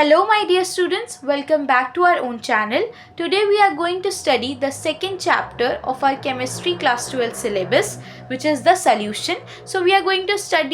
Hello my dear students, welcome back to our own channel. Today we are going to study the second chapter of our chemistry class 12 syllabus, which is the solution. So we are going to start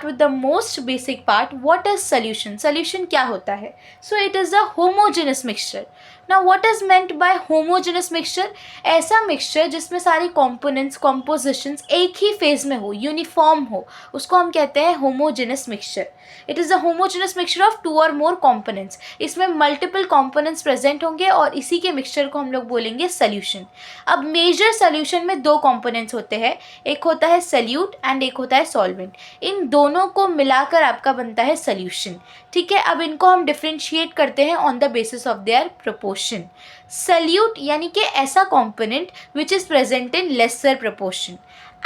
with the most basic part. What is solution? Solution क्या होता है? So it is a homogeneous mixture. Now what is meant by homogeneous mixture? ऐसा mixture जिसमें सारी components, compositions एक ही phase में हो, uniform हो, उसको हम कहते हैं homogeneous mixture. It is a homogeneous mixture of two or more components. इसमें multiple components present होंगे और इसी के mixture को हम लोग बोलेंगे solution. अब major solution में दो components होते हैं, एक होता है solute and एक होता है solvent. इन दोनों को मिलाकर आपका बनता है solution. ठीक है, अब इनको हम differentiate करते हैं on the basis of their proportion. Solute यानी कि ऐसा component which is present in lesser proportion.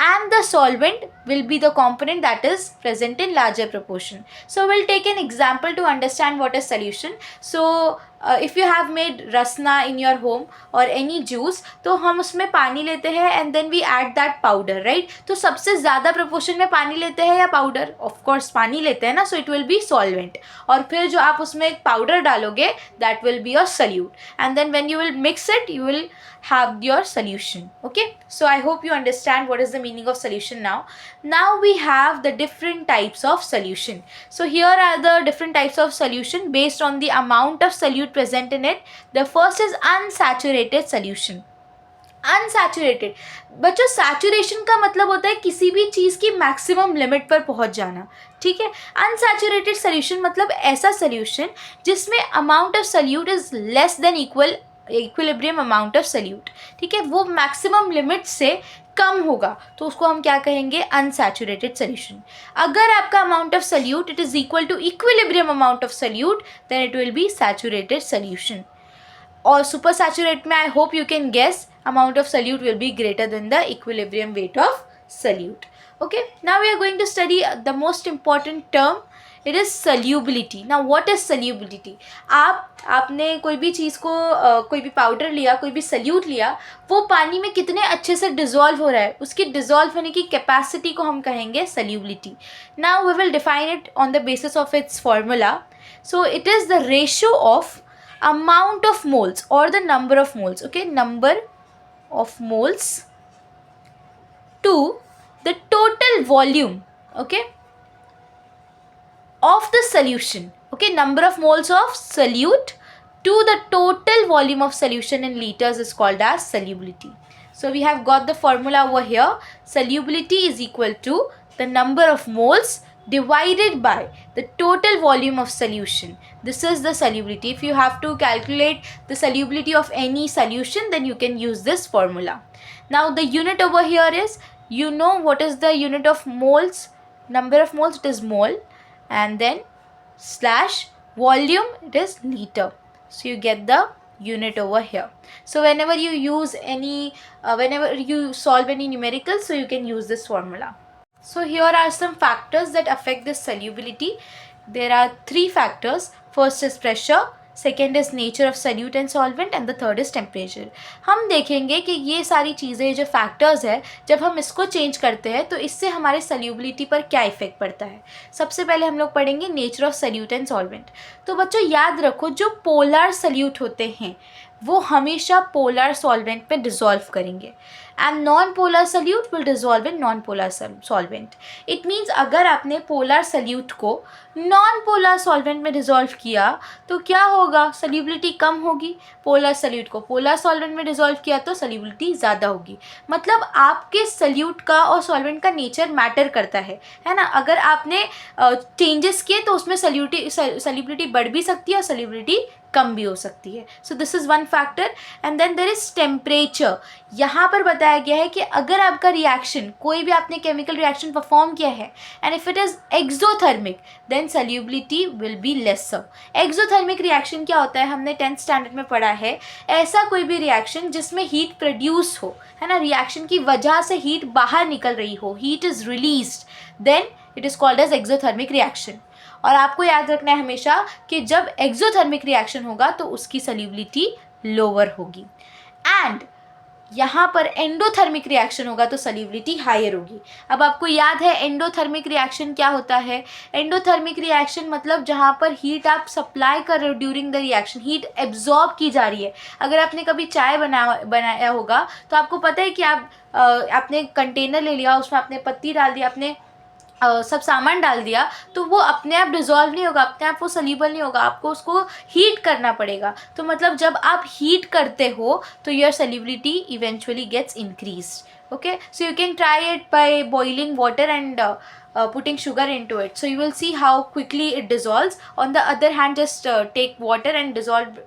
And the solvent will be the component that is present in larger proportion. So we'll take an example to understand what is solution. So if you have made rasna in your home or any juice, तो हम उसमें पानी लेते हैं and then we add that powder, right? तो सबसे ज़्यादा proportion में पानी लेते हैं या powder? Of course पानी लेते हैं ना, so it will be solvent. और फिर जो आप उसमें एक powder डालोगे, that will be your solute. And then when you will mix it, you will have your solution. Okay, so I hope you understand what is the meaning of solution now. Now we have the different types of solution. So here are the different types of solution based on the amount of solute present in it. The first is unsaturated solution. Unsaturated बच्चों, saturation का मतलब होता है किसी भी चीज़ की maximum limit पर पहुंच जाना. ठीक है, अनसैचुरेटेड सोल्यूशन मतलब ऐसा सोल्यूशन जिसमें amount of solute is less than equilibrium amount of solute. ठीक है, वो मैक्सिमम लिमिट से कम होगा तो उसको हम क्या कहेंगे? Unsaturated solution. अगर आपका amount of solute it is equal to equilibrium amount of solute then it will be saturated solution. और सुपर सैचुरेट में I hope you can guess amount of solute will be greater than the equilibrium weight of solute. Okay, now we are going to study the most important term. It is solubility. Now what is solubility? आपने कोई भी चीज़ को कोई भी powder लिया, कोई भी salute लिया, वो पानी में कितने अच्छे से डिज़ोल्व हो रहा है, उसकी डिज़ोल्व होने की कैपेसिटी को हम कहेंगे solubility. Now we will define it on the basis of its formula. So it is the ratio of amount of moles or the number of moles. Okay, number of moles to the total volume, okay, of the solution. Okay, number of moles of solute to the total volume of solution in liters is called as solubility. So we have got the formula over here. Solubility is equal to the number of moles divided by the total volume of solution. This is the solubility. If you have to calculate the solubility of any solution, then you can use this formula. Now the unit over here is, you know what is the unit of moles? Number of moles, it is mole, and then slash volume, it is liter. So you get the unit over here. So whenever you use any whenever you solve any numerical, so you can use this formula. So here are some factors that affect this solubility. There are three factors. First is pressure, second is nature of solute and solvent, and the third is temperature. हम देखेंगे कि ये सारी चीज़ें जो factors है, जब हम इसको चेंज करते हैं तो इससे हमारे सल्यूबिलिटी पर क्या इफेक्ट पड़ता है. सबसे पहले हम लोग पढ़ेंगे nature of salute and solvent. तो बच्चों याद रखो, जो पोलर सल्यूट होते हैं वो हमेशा पोलर सॉल्वेंट में डिज़ोल्व करेंगे and non polar solute will dissolve in non polar solvent. It means अगर आपने पोलर सल्यूट को नॉन पोलर सॉल्वेंट में डिज़ोल्व किया तो क्या होगा? सल्यूबिलिटी कम होगी. पोलर सल्यूट को पोलर सॉल्वेंट में डिज़ोल्व किया तो सल्यूबिलिटी ज़्यादा होगी. मतलब आपके सल्यूट का और सॉल्वेंट का नेचर मैटर करता है ना. अगर आपने चेंजेस किए तो उसमें सल्यूबिलिटी बढ़ भी सकती है और सल्यूबिलिटी कम भी हो सकती है. So this is one factor. And then there is temperature. यहाँ पर बताया गया है कि अगर आपका रिएक्शन, कोई भी आपने केमिकल रिएक्शन परफॉर्म किया है and if it is exothermic then solubility will be lesser. Exothermic reaction क्या होता है? हमने 10th स्टैंडर्ड में पढ़ा है. ऐसा कोई भी रिएक्शन जिसमें हीट प्रोड्यूस हो, है ना, रिएक्शन की वजह से हीट बाहर निकल रही हो, heat is released, then it is called as exothermic reaction. और आपको याद रखना है हमेशा कि जब एक्सोथर्मिक रिएक्शन होगा तो उसकी सल्यूबिलिटी लोअर होगी. एंड यहाँ पर एंडोथर्मिक रिएक्शन होगा तो सॉल्युबिलिटी हायर होगी। अब आपको याद है एंडोथर्मिक रिएक्शन क्या होता है? एंडोथर्मिक रिएक्शन मतलब जहाँ पर हीट आप सप्लाई कर रहे हो during the reaction, heat absorb की जा रही है। अगर आपने कभी चाय बनाया होगा तो आपको पता है कि आपने कंटेनर ले लिया, उसमें आपने पत्ती डाल दी, आपने सब सामान डाल दिया, तो वो अपने आप डिज़ोल्व नहीं होगा, अपने आप वो सल्यूबल नहीं होगा, आपको उसको हीट करना पड़ेगा। तो मतलब जब आप हीट करते हो तो your solubility eventually gets increased. Okay, so you can try it by boiling water and putting sugar into it. So you will see how quickly it dissolves. On the other hand, just take water and dissolve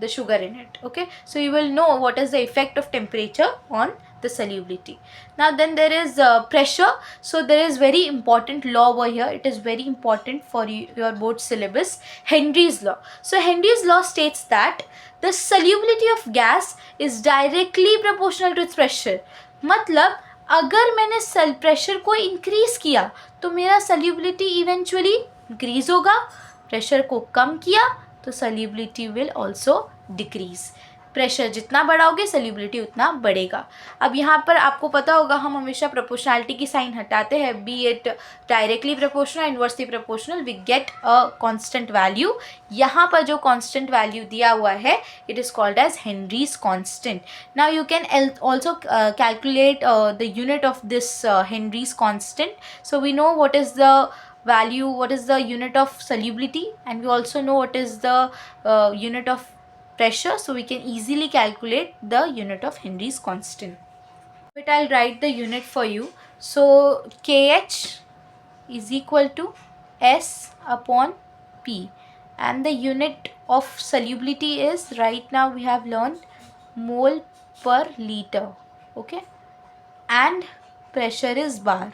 the sugar in it. Okay, so you will know what is the effect of temperature on the solubility. Now then there is pressure. So there is very important law over here. It is very important for your board syllabus, Henry's law. So Henry's law states that the solubility of gas is directly proportional to its pressure. मतलब अगर मैंने pressure को increase किया तो मेरा सल्यूबिलिटी eventually increase होगा, pressure को कम किया तो सल्यूबिलिटी विल ऑल्सो डिक्रीज। प्रेशर जितना बढ़ाओगे सल्यूबिलिटी उतना बढ़ेगा। अब यहाँ पर आपको पता होगा हम हमेशा प्रोपोर्शनैलिटी की साइन हटाते हैं, be it directly proportional, inversely proportional, we get a constant value. यहाँ पर जो कांस्टेंट वैल्यू दिया हुआ है it is called as Henry's constant. Now you can also calculate the unit of this Henry's constant. So we know what is the value, what is the unit of solubility, and we also know what is the unit of pressure, so we can easily calculate the unit of Henry's constant. But I'll write the unit for you. So KH is equal to S upon P, and the unit of solubility is, right now we have learned, mole per liter. Okay, and pressure is bar.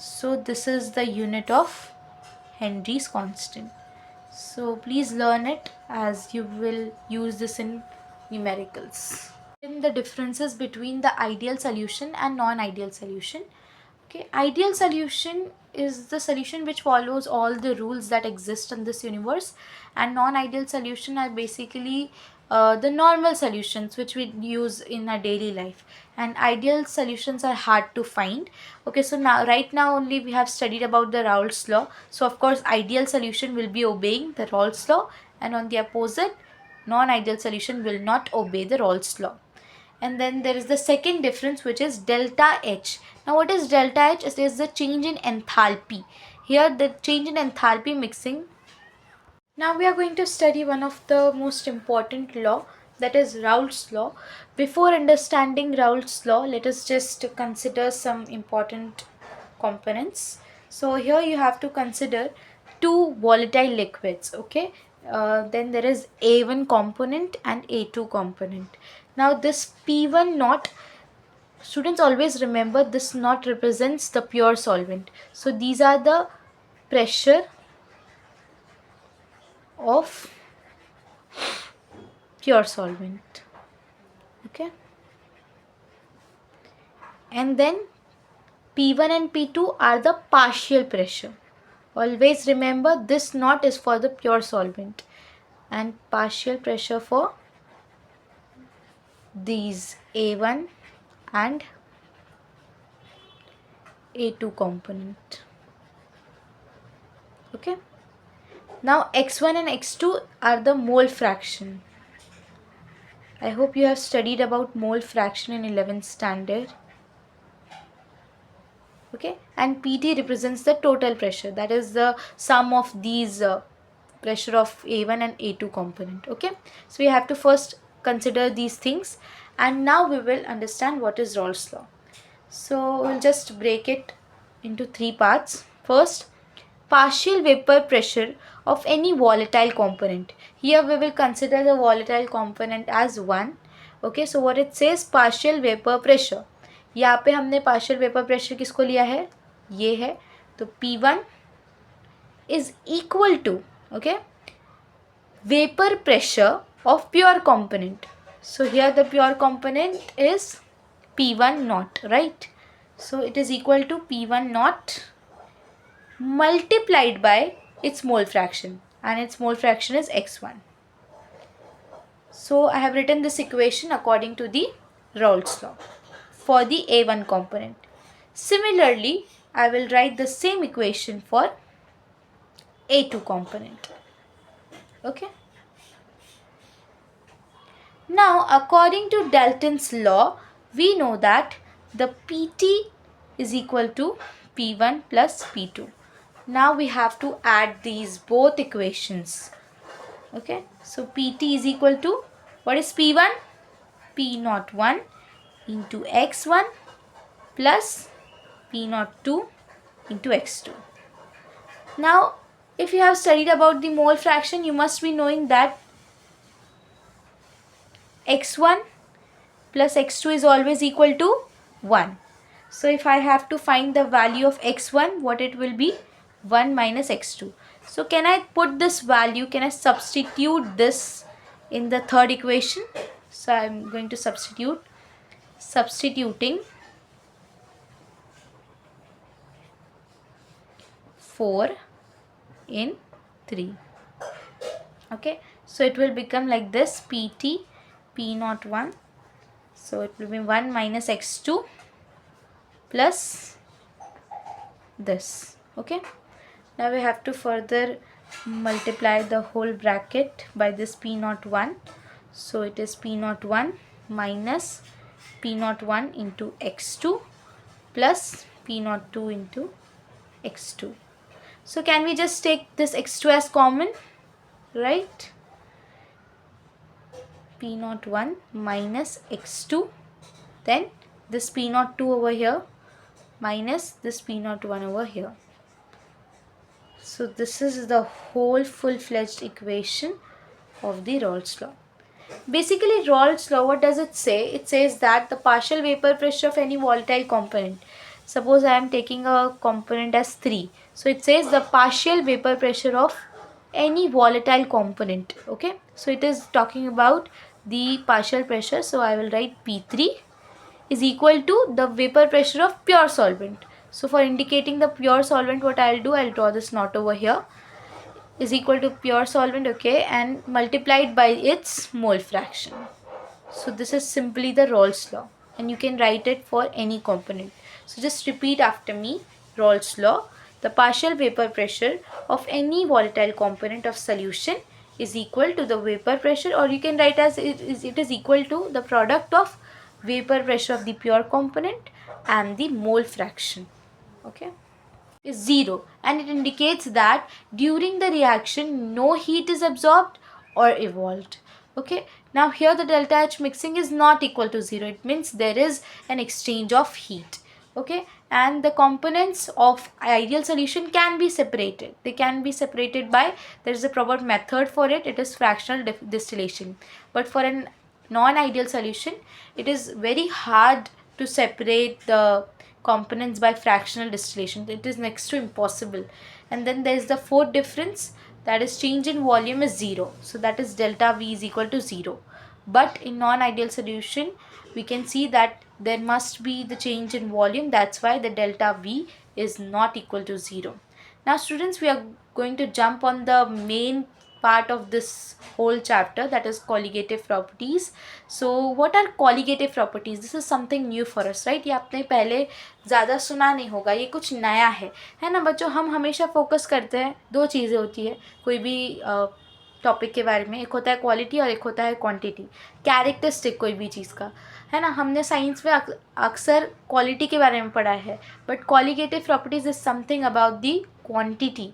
So this is the unit of Henry's constant. So please learn it as you will use this in numericals. In the differences between the ideal solution and non-ideal solution. Okay, ideal solution is the solution which follows all the rules that exist in this universe, and non-ideal solution are basically the normal solutions which we use in our daily life, and ideal solutions are hard to find. Okay, so now right now only we have studied about the Raoult's law, so of course ideal solution will be obeying the Raoult's law, and on the opposite, non-ideal solution will not obey the Raoult's law. And then there is the second difference, which is delta H. Now what is delta H? It is the change in enthalpy. Here the change in enthalpy mixing. Now we are going to study one of the most important law, that is Raoult's law. Before understanding Raoult's law, let us just consider some important components. So here you have to consider two volatile liquids. Okay, then there is A1 component and A2 component. Now this P1 naught, students always remember this naught represents the pure solvent. So these are the pressure of pure solvent. Okay, and then P1 and P2 are the partial pressure. Always remember this naught is for the pure solvent and partial pressure for these A1 and A2 component. Okay, now x1 and x2 are the mole fraction. I hope you have studied about mole fraction in 11th standard. Okay, and PT represents the total pressure, that is the sum of these pressure of A1 and A2 component. Okay, so we have to first consider these things, and now we will understand what is Raoult's law. So we'll just break it into three parts. First, partial vapor pressure of any volatile component. Here we will consider the volatile component as 1. Okay, so what it says, partial vapor pressure. यहाँ पे हमने partial vapor pressure किसको लिया है, ये है, तो P1 is equal to, okay, vapor pressure of pure component. So here the pure component is P1 naught, right? So it is equal to P1 naught multiplied by its mole fraction, and its mole fraction is x1. So I have written this equation according to the Raoult's law for the A1 component. Similarly, I will write the same equation for A2 component. Okay. Now, according to Dalton's law, we know that the PT is equal to P1 plus P2. Now we have to add these both equations. Okay, so PT is equal to, what is P1? P01 into X1 plus P02 into X2. Now, if you have studied about the mole fraction, you must be knowing that X1 plus X2 is always equal to 1. So if I have to find the value of X1, what it will be? 1 minus X2. So can I put this value, can I substitute this in the third equation? So I am going to substituting 4 in 3. Okay, so it will become like this, PT P01. So it will be 1 minus X2 plus this. Okay, now we have to further multiply the whole bracket by this P01. So it is P01 minus P01 into X2 plus P02 into X2. So can we just take this X2 as common, right? P01 minus X2, then this P02 over here minus this P01 over here. So this is the whole full-fledged equation of the Raoult's law. Basically, Raoult's law, what does it say? It says that the partial vapor pressure of any volatile component, suppose I am taking a component as 3. So it says the partial vapor pressure of any volatile component. Okay, so it is talking about the partial pressure. So I will write P3 is equal to the vapor pressure of pure solvent. So for indicating the pure solvent, what I'll do, I'll draw this knot over here, is equal to pure solvent, okay, and multiplied by its mole fraction. So this is simply the Raoult's law, and you can write it for any component. So just repeat after me. Raoult's law: the partial vapor pressure of any volatile component of solution is equal to the vapor pressure, or you can write as it is equal to the product of vapor pressure of the pure component and the mole fraction. Okay, is 0, and it indicates that during the reaction no heat is absorbed or evolved. Okay, now here the delta H mixing is not equal to 0. It means there is an exchange of heat. Okay, and the components of ideal solution can be separated. They can be separated by, there is a proper method for it. It is fractional distillation. But for an non-ideal solution, it is very hard to separate the components by fractional distillation. It is next to impossible. And then there is the fourth difference, that is change in volume is 0. So that is delta V is equal to 0. But in non-ideal solution, we can see that there must be the change in volume. That's why the delta V is not equal to 0. Now students, we are going to jump on the main part of this whole chapter, that is colligative properties. So what are colligative properties? This is something new for us, right? ये आपने पहले ज़्यादा सुना नहीं होगा, ये कुछ नया है ना बच्चों? हम हमेशा फोकस करते हैं, दो चीज़ें होती है कोई भी टॉपिक के बारे में, एक होता है क्वालिटी और एक होता है क्वांटिटी, कैरेक्टरिस्टिक कोई भी चीज़ का, है ना? हमने साइंस में अक्सर क्वालिटी के बारे में पढ़ा है, but colligative properties is something about the quantity.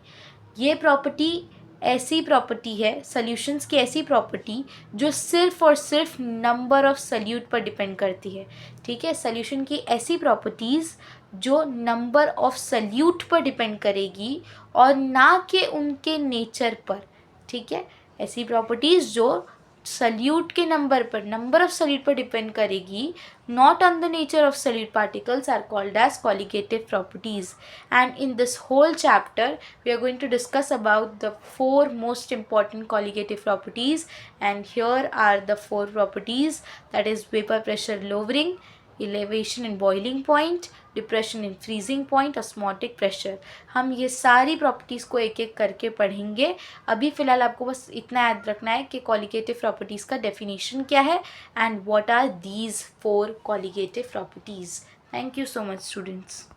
ये प्रॉपर्टी ऐसी प्रॉपर्टी है, सॉल्यूशंस की ऐसी प्रॉपर्टी जो सिर्फ और सिर्फ नंबर ऑफ सल्यूट पर डिपेंड करती है. ठीक है, सॉल्यूशन की ऐसी प्रॉपर्टीज़ जो नंबर ऑफ सल्यूट पर डिपेंड करेगी और ना कि उनके नेचर पर. ठीक है, ऐसी प्रॉपर्टीज़ जो सल्यूट के नंबर पर, नंबर ऑफ सल्यूट पर डिपेंड करेगी, not on the nature of solute particles, are called as colligative properties. And in this whole chapter we are going to discuss about the 4 most important colligative properties, and here are the 4 properties, that is vapor pressure lowering, elevation in boiling point, depression in freezing point, osmotic pressure. हम ये सारी properties को एक एक करके पढ़ेंगे। अभी फ़िलहाल आपको बस इतना याद रखना है कि कॉलिगेटिव प्रॉपर्टीज़ का डेफिनेशन क्या है and what are these 4 colligative properties. Thank you so much students.